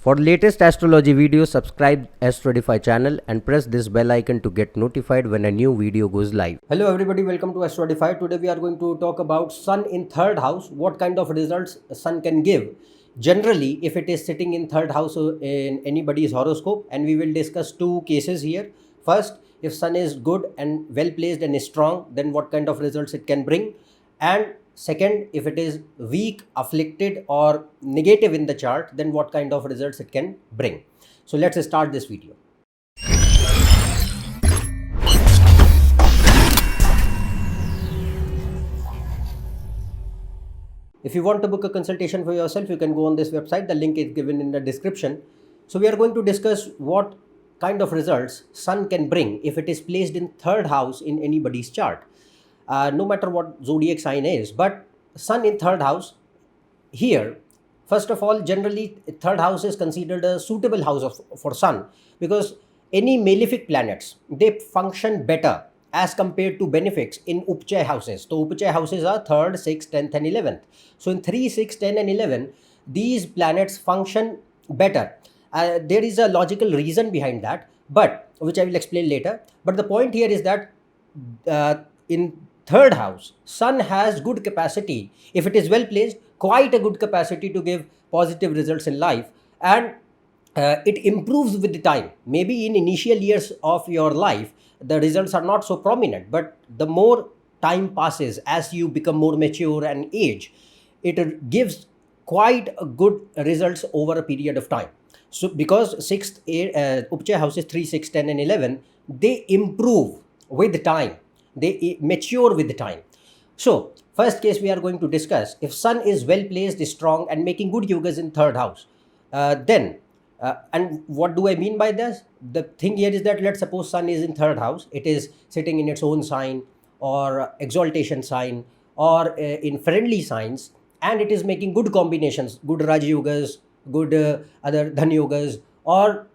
For latest astrology videos, subscribe AstroEdify channel and press this bell icon to get notified when a new video goes live. Hello everybody, welcome to AstroEdify. Today we are going to talk about Sun in third house, what kind of results Sun can give. Generally, if it is sitting in third house in anybody's horoscope, and we will discuss two cases here. First, if Sun is good and well placed and is strong, then what kind of results it can bring. And second, if it is weak, afflicted or negative in the chart, then what kind of results it can bring. So let's start this video. If you want to book a consultation for yourself, you can go on this website. The link is given in the description. So we are going to discuss what kind of results Sun can bring if it is placed in third house in anybody's chart. No matter what zodiac sign is, but Sun in third house here, first of all, generally third house is considered a suitable house for Sun, because any malefic planets, they function better as compared to benefics in Upchaya houses. So Upchaya houses are 3rd, 6th, 10th and 11th. So in 3, 6, 10 and 11, these planets function better. There is a logical reason behind that, but which I will explain later. But the point here is that in third house, Sun has good capacity, if it is well placed, quite a good capacity to give positive results in life, and it improves with the time. Maybe in initial years of your life, the results are not so prominent, but the more time passes, as you become more mature and age, it gives quite a good results over a period of time. So because 6th Upchaya houses 3, 6, 10 and 11, they improve with time. They mature with time. So first case we are going to discuss, if Sun is well placed, is strong and making good yogas in third house, then and what do I mean by this? The thing here is that let's suppose Sun is in third house, it is sitting in its own sign or exaltation sign or in friendly signs, and it is making good combinations, good Raj yogas, good other Dhan yogas, or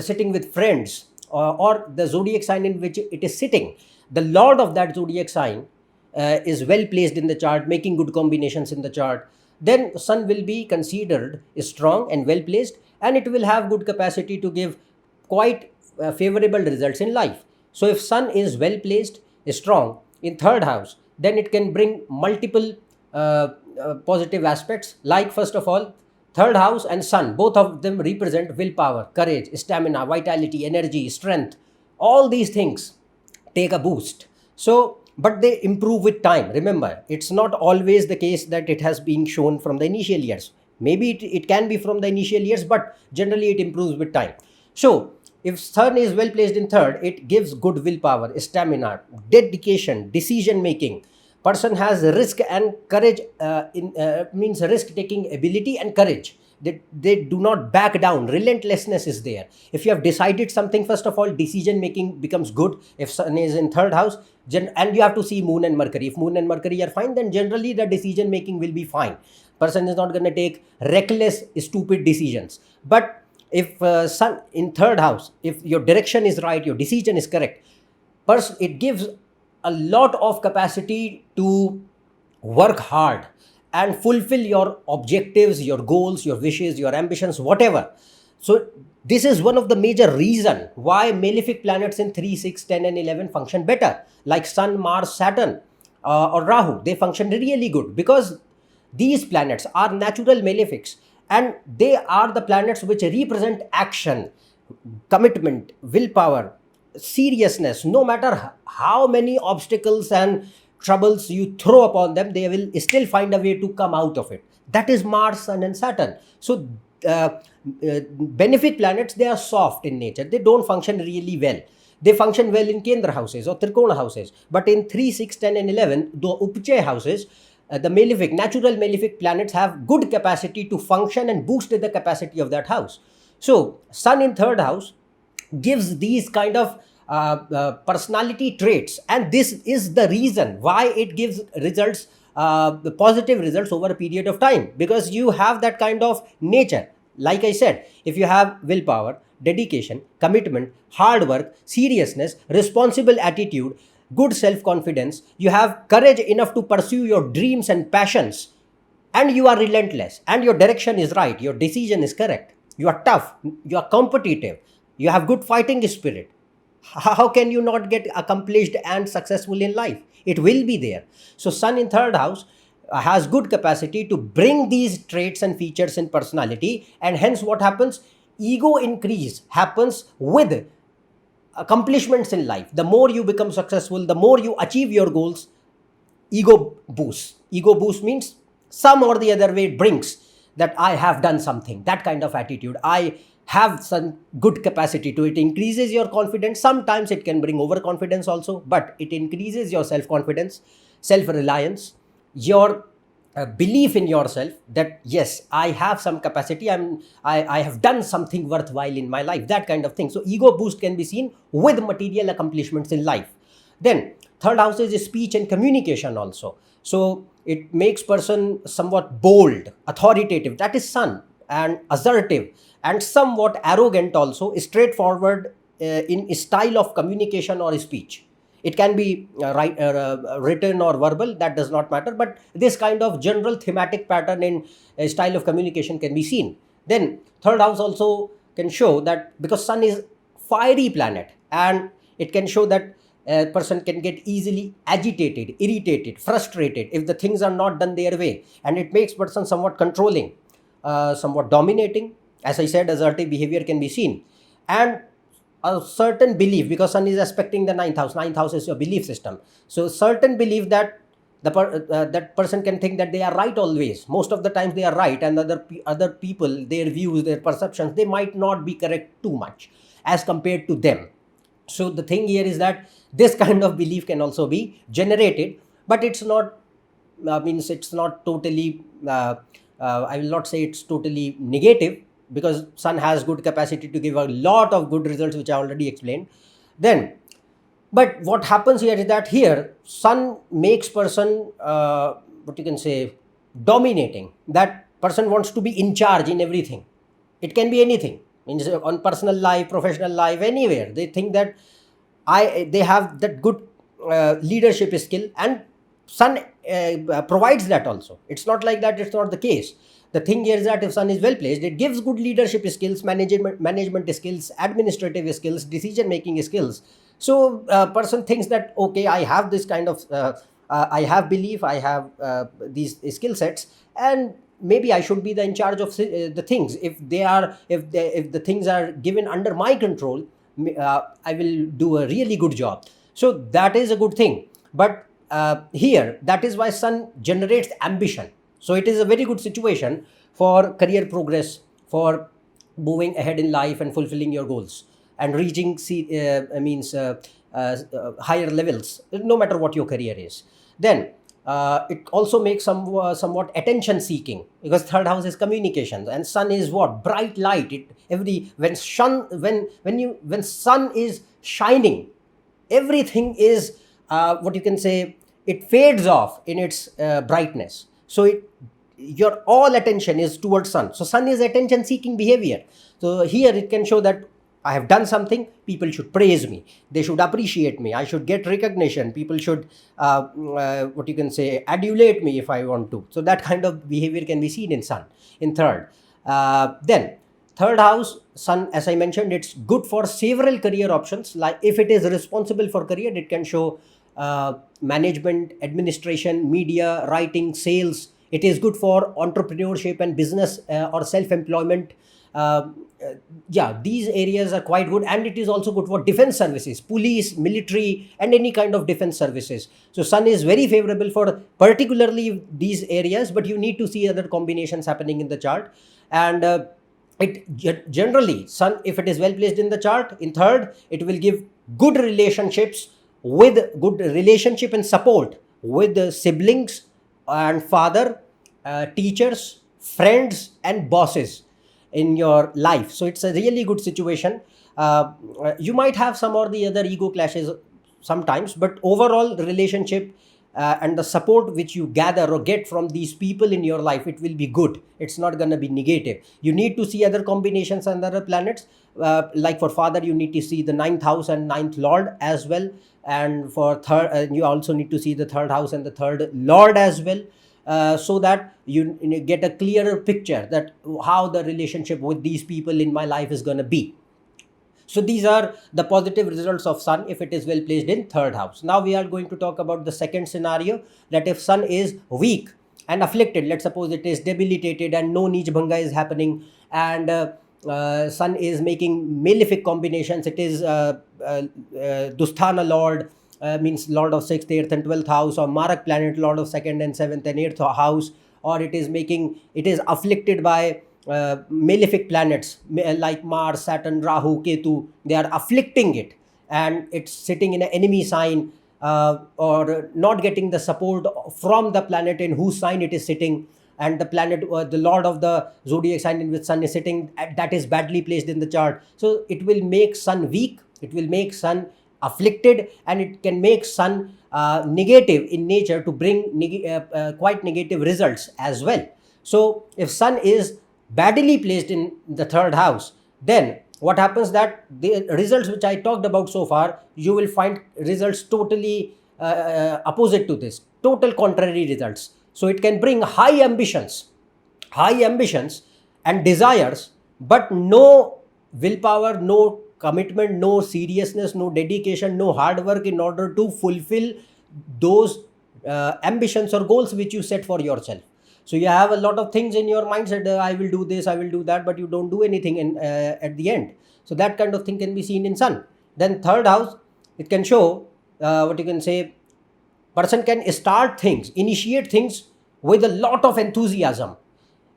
sitting with friends, or the zodiac sign in which it is sitting, the lord of that zodiac sign is well placed in the chart, making good combinations in the chart, then Sun will be considered strong and well placed, and it will have good capacity to give quite favorable results in life. So if Sun is well placed, strong in third house, then it can bring multiple positive aspects. Like, first of all, third house and Sun, both of them represent willpower, courage, stamina, vitality, energy, strength. All these things take a boost. So, but they improve with time. Remember, it's not always the case that it has been shown from the initial years. Maybe it can be from the initial years, but generally it improves with time. So if Sun is well placed in third, it gives good willpower, stamina, dedication, decision making. Person has risk and courage, means risk taking ability and courage. They do not back down. Relentlessness is there. If you have decided something, first of all, decision making becomes good if Sun is in third house. And you have to see Moon and Mercury. If Moon and Mercury are fine, then generally the decision making will be fine. Person is not going to take reckless, stupid decisions. But if Sun in third house, if your direction is right, your decision is correct, it gives a lot of capacity to work hard and fulfill your objectives, your goals, your wishes, your ambitions, whatever. So this is one of the major reason why malefic planets in 3, 6, 10 and 11 function better, like Sun, Mars, Saturn or Rahu. They function really good because these planets are natural malefics, and they are the planets which represent action, commitment, willpower, seriousness. No matter how many obstacles and troubles you throw upon them, they will still find a way to come out of it. That is Mars, Sun and Saturn. So benefic planets, they are soft in nature. They don't function really well. They function well in Kendra houses or Trikona houses. But in 3, 6, 10 and 11, the Upchaya houses, the malefic, natural malefic planets have good capacity to function and boost the capacity of that house. So Sun in third house gives these kind of personality traits, and this is the reason why it gives results, the positive results over a period of time, because you have that kind of nature. Like I said, if you have willpower, dedication, commitment, hard work, seriousness, responsible attitude, good self-confidence, you have courage enough to pursue your dreams and passions, and you are relentless, and your direction is right, your decision is correct, you are tough, you are competitive, you have good fighting spirit, how can you not get accomplished and successful in life? It will be there. So sun in third house has good capacity to bring these traits and features in personality, and hence what happens, ego increase happens with accomplishments in life. The more you become successful, the more you achieve your goals, ego boost means some or the other way it brings that I have done something, that kind of attitude, I have some good capacity to it, increases your confidence. Sometimes it can bring overconfidence also, but it increases your self confidence, self reliance, your belief in yourself that yes, I have some capacity, I have done something worthwhile in my life, that kind of thing. So ego boost can be seen with material accomplishments in life. Then third house is speech and communication also. So it makes person somewhat bold, authoritative, that is sun, and assertive, and somewhat arrogant also, straightforward in style of communication or speech. It can be written or verbal, that does not matter, but this kind of general thematic pattern in style of communication can be seen. Then third house also can show that, because sun is fiery planet, and it can show that a person can get easily agitated, irritated, frustrated if the things are not done their way, and it makes person somewhat controlling, somewhat dominating. As I said, assertive behavior can be seen, and a certain belief, because sun is aspecting the ninth house. Ninth house is your belief system. So certain belief that that person can think that they are right always. Most of the times they are right, and other people, their views, their perceptions, they might not be correct too much as compared to them. So the thing here is that this kind of belief can also be generated, but it's not means it's not totally. I will not say it's totally negative, because sun has good capacity to give a lot of good results, which I already explained. Then, but what happens here is that here sun makes person what you can say dominating. That person wants to be in charge in everything. It can be anything, means on personal life, professional life, anywhere. They think that they have that good leadership skill, and sun provides that also. It's not like that, it's not the case. The thing here is that if sun is well placed, it gives good leadership skills, management skills, administrative skills, decision making skills. So person thinks that okay, I have this kind of I have belief, I have these skill sets, and maybe I should be in charge of the things. If the things are given under my control, I will do a really good job. So that is a good thing. But here, that is why sun generates ambition. So it is a very good situation for career progress, for moving ahead in life and fulfilling your goals and reaching higher levels, no matter what your career is. Then it also makes somewhat attention seeking, because third house is communications, and sun is what, bright light. When sun is shining, everything is what you can say, it fades off in its brightness. So your all attention is towards sun. So sun is attention seeking behavior. So here it can show that I have done something, people should praise me, they should appreciate me, I should get recognition, people should what you can say, adulate me if I want to. So that kind of behavior can be seen in sun in third. Then third house, sun, as I mentioned, it's good for several career options. Like if it is responsible for career, it can show management, administration, media, writing, sales. It is good for entrepreneurship and business or self-employment. These areas are quite good, and it is also good for defense services, police, military, and any kind of defense services. So sun is very favorable for particularly these areas, but you need to see other combinations happening in the chart. And it generally, sun, if it is well placed in the chart in third, it will give good relationships and support with the siblings and father, teachers, friends, and bosses in your life. So it's a really good situation. You might have some or the other ego clashes sometimes, but overall the relationship and the support which you gather or get from these people in your life, it will be good. It's not going to be negative. You need to see other combinations and other planets. Like for father, you need to see the ninth house and ninth lord as well. And for third, you also need to see the third house and the third lord as well. so that you get a clearer picture that how the relationship with these people in my life is going to be. So these are the positive results of sun if it is well placed in third house. Now we are going to talk about the second scenario, that if sun is weak and afflicted, let's suppose it is debilitated and no Nij Bhanga is happening, and sun is making malefic combinations. It is Dusthana Lord, means Lord of 6th, 8th and 12th house, or Marak planet, Lord of 2nd and 7th and 8th house, or it is afflicted by malefic planets like Mars, Saturn, Rahu, Ketu. They are afflicting it, and it's sitting in an enemy sign, or not getting the support from the planet in whose sign it is sitting, and the planet, the lord of the zodiac sign in which sun is sitting, that is badly placed in the chart. So it will make sun weak, it will make sun afflicted, and it can make sun negative in nature to bring quite negative results as well. So if sun is badly placed in the third house, then what happens, that the results which I talked about so far, you will find results totally opposite to this, total contrary results. So it can bring high ambitions and desires, but no willpower, no commitment, no seriousness, no dedication, no hard work in order to fulfill those ambitions or goals which you set for yourself. So you have a lot of things in your mindset, I will do this, I will do that, but you don't do anything at the end. So that kind of thing can be seen in sun. Then third house, it can show what you can say, person can start things, initiate things with a lot of enthusiasm,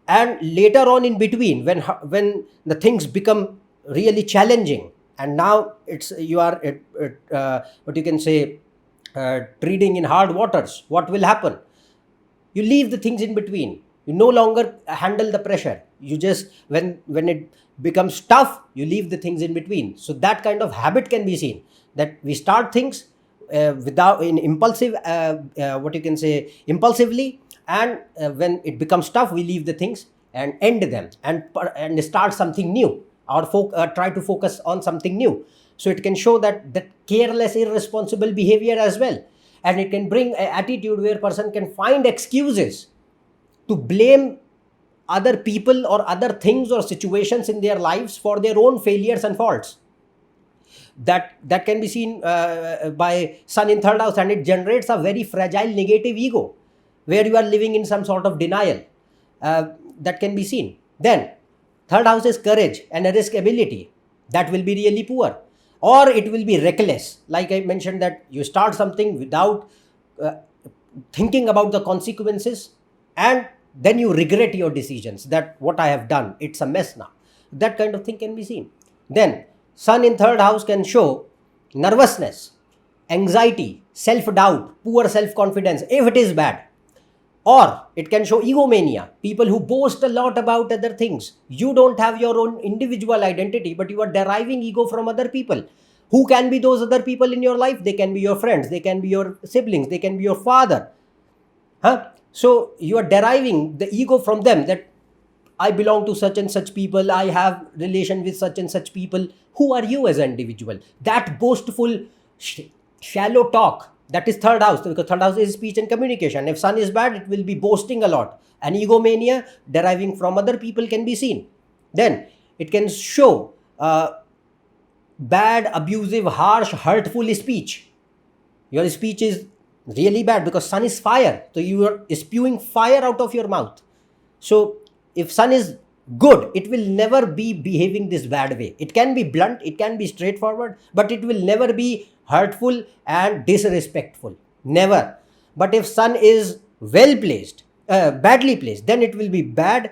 and later on in between, when the things become really challenging, and now it's you are what you can say, treading in hard waters, what will happen? You leave the things in between, you no longer handle the pressure, you just, when it becomes tough, you leave the things in between. So that kind of habit can be seen, that we start things without in impulsive what you can say, impulsively, and when it becomes tough, we leave the things and end them, and start something new, or try to focus on something new. So it can show that careless, irresponsible behavior as well. And it can bring an attitude where person can find excuses to blame other people or other things or situations in their lives for their own failures and faults. That can be seen by sun in third house, and it generates a very fragile negative ego where you are living in some sort of denial. That can be seen. Then third house is courage and a risk ability. That will be really poor, or it will be reckless. Like I mentioned, that you start something without thinking about the consequences, and then you regret your decisions, that what I have done, it's a mess now. That kind of thing can be seen. Then sun in third house can show nervousness, anxiety, self-doubt, poor self-confidence if it is bad. Or it can show egomania, people who boast a lot about other things. You don't have your own individual identity, but you are deriving ego from other people. Who can be those other people in your life? They can be your friends, they can be your siblings, they can be your father. So you are deriving the ego from them, that I belong to such and such people, I have relation with such and such people. Who are you as an individual? That boastful, shallow talk, that is third house, because third house is speech and communication. If sun is bad, it will be boasting a lot, and egomania deriving from other people can be seen. Then it can show bad, abusive, harsh, hurtful speech. Your speech is really bad because sun is fire, so you are spewing fire out of your mouth. So if sun is good, it will never be behaving this bad way. It can be blunt, it can be straightforward, but it will never be hurtful and disrespectful, never. But if sun is well placed, badly placed, then it will be bad,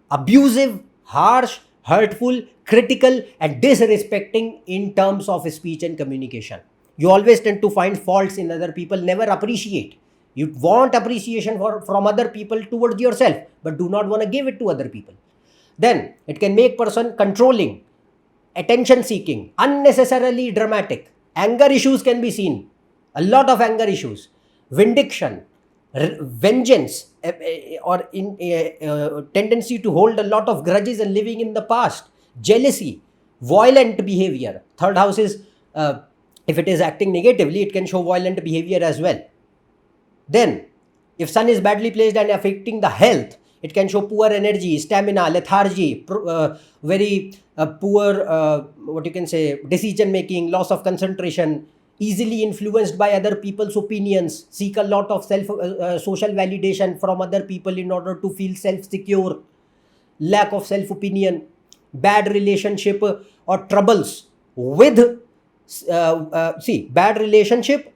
abusive, harsh, hurtful, critical, and disrespecting in terms of speech and communication. You always tend to find faults in other people, never appreciate. You want appreciation from other people towards yourself, but do not want to give it to other people. Then it can make person controlling, attention seeking, unnecessarily dramatic. Anger issues can be seen, a lot of anger issues, vindication, vengeance, or tendency to hold a lot of grudges and living in the past, jealousy, violent behavior. Third house is, if it is acting negatively, it can show violent behavior as well. Then If sun is badly placed and affecting the health, it can show poor energy, stamina, lethargy, very poor, what you can say, decision making, loss of concentration, easily influenced by other people's opinions, seek a lot of social validation from other people in order to feel self secure, lack of self opinion, bad relationship or troubles with bad relationship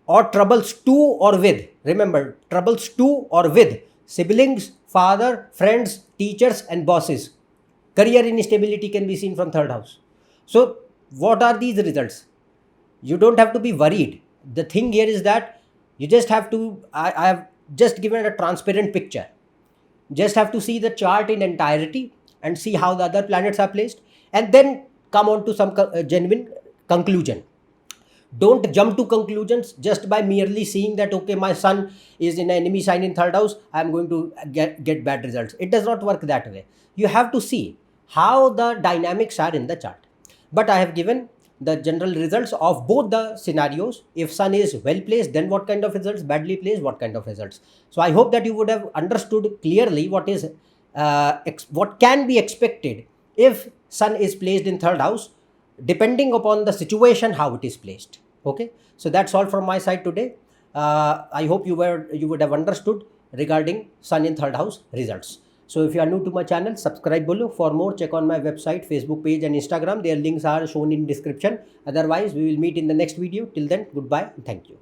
or troubles to or with, remember, troubles to or with siblings, father, friends, teachers and bosses. Career instability can be seen from third house. So what are these results? You don't have to be worried. The thing here is that you just have to, I have just given a transparent picture. Just have to see the chart in entirety and see how the other planets are placed, and then come on to some genuine conclusion. Don't jump to conclusions just by merely seeing that, okay, my sun is in an enemy sign in third house, I am going to get bad results. It does not work that way. You have to see how the dynamics are in the chart. But I have given the general results of both the scenarios. If sun is well placed, then what kind of results, badly placed, what kind of results. So I hope that you would have understood clearly what is what can be expected if sun is placed in third house, depending upon the situation how it is placed. Okay, so that's all from my side today. I hope you would have understood regarding sun in third house results. So if you are new to my channel, subscribe below. For more, check on my website, Facebook page and Instagram. Their links are shown in description. Otherwise, we will meet in the next video. Till then, goodbye and thank you.